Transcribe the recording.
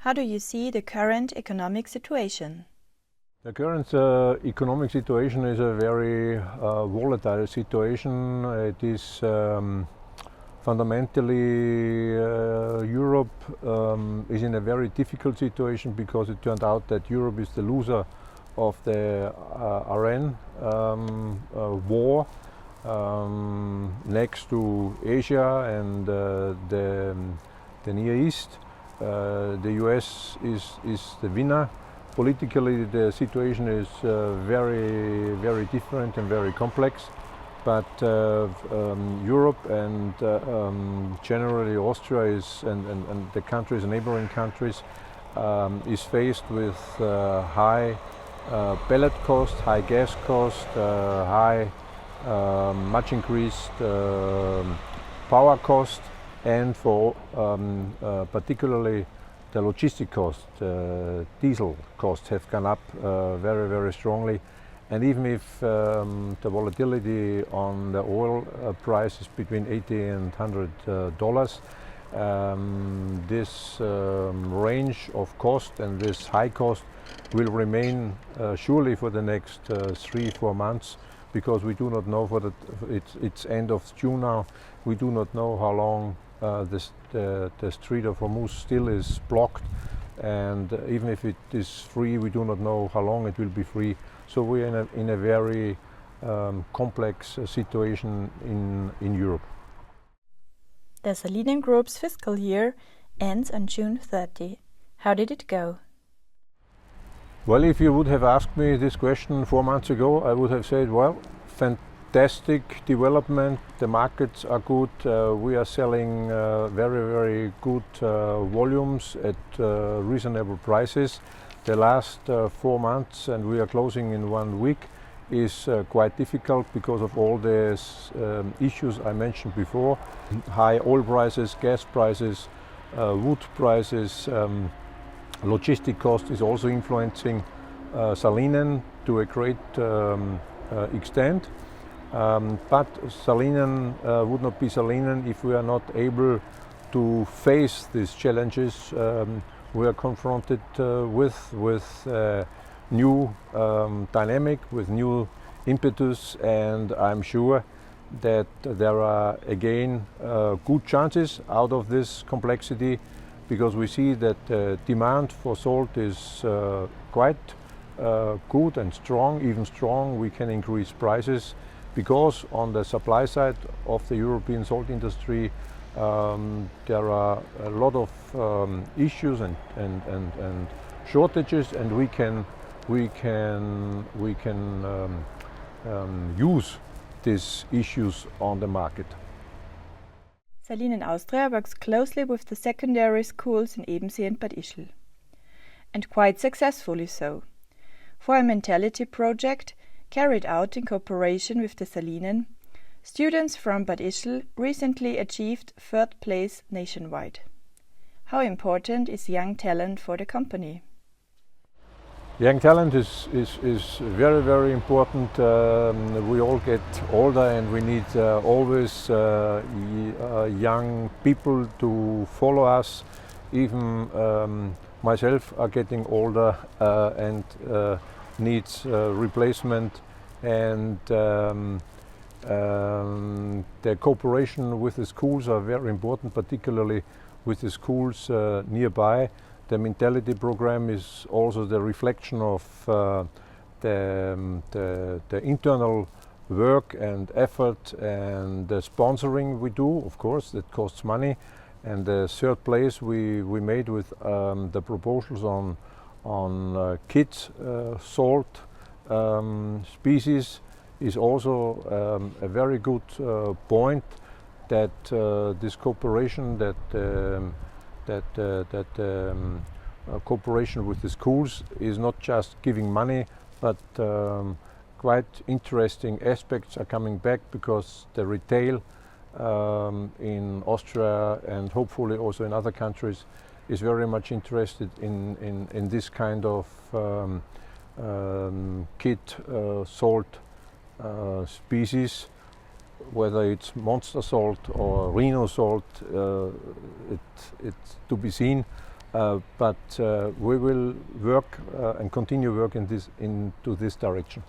How do you see the current economic situation? The current economic situation is a very volatile situation. It is fundamentally Europe is in a very difficult situation because it turned out that Europe is the loser of the Iran war, next to Asia and the Near East. The US is the winner. Politically, the situation is very different and very complex, but Europe and generally Austria and the countries, neighboring countries, is faced with high pellet cost, high gas cost, high much increased power cost, and for particularly the logistic cost, diesel costs have gone up very strongly. And even if the volatility on the oil price is between $80 and $100, this range of cost and this high cost will remain surely for the next 3-4 months, because we do not know it's end of June now. We do not know how long the Strait of Hormuz still is blocked, and even if it is free, we do not know how long it will be free. So we are in a very complex situation in Europe. The Salinen Group's fiscal year ends on June 30. How did it go? Well, if you would have asked me this question 4 months ago, I would have said, well, fantastic development, the markets are good, we are selling very good volumes at reasonable prices. The last 4 months, and we are closing in 1 week, is quite difficult because of all the issues I mentioned before. High oil prices, gas prices, wood prices, logistic cost is also influencing Salinen to a great extent. But Salinen would not be Salinen if we are not able to face these challenges we are confronted with new dynamic, with new impetus, and I'm sure that there are again good chances out of this complexity, because we see that demand for salt is quite good and strong, even strong. We can increase prices because on the supply side of the European salt industry there are a lot of issues and shortages, and we can use these issues on the market. Salinen Austria works closely with the secondary schools in Ebensee and Bad Ischl, and quite successfully so. For a mentality project carried out in cooperation with the Salinen, students from Bad Ischl recently achieved 3rd place nationwide. How important is young talent for the company? Young talent is very important. We all get older and we need always young people to follow us. Even myself are getting older and needs replacement, and the cooperation with the schools are very important, particularly with the schools nearby. The mentality program is also the reflection of the internal work and effort and the sponsoring we do. Of course, that costs money. And the 3rd place we made with the proposals on kids salt species is also a very good point, that this cooperation, cooperation with the schools is not just giving money, but quite interesting aspects are coming back, because the retail in Austria and hopefully also in other countries is very much interested in this kind of kid salt species. Whether it's monster salt or Rhino salt, it's to be seen, but we will work and continue work into this direction.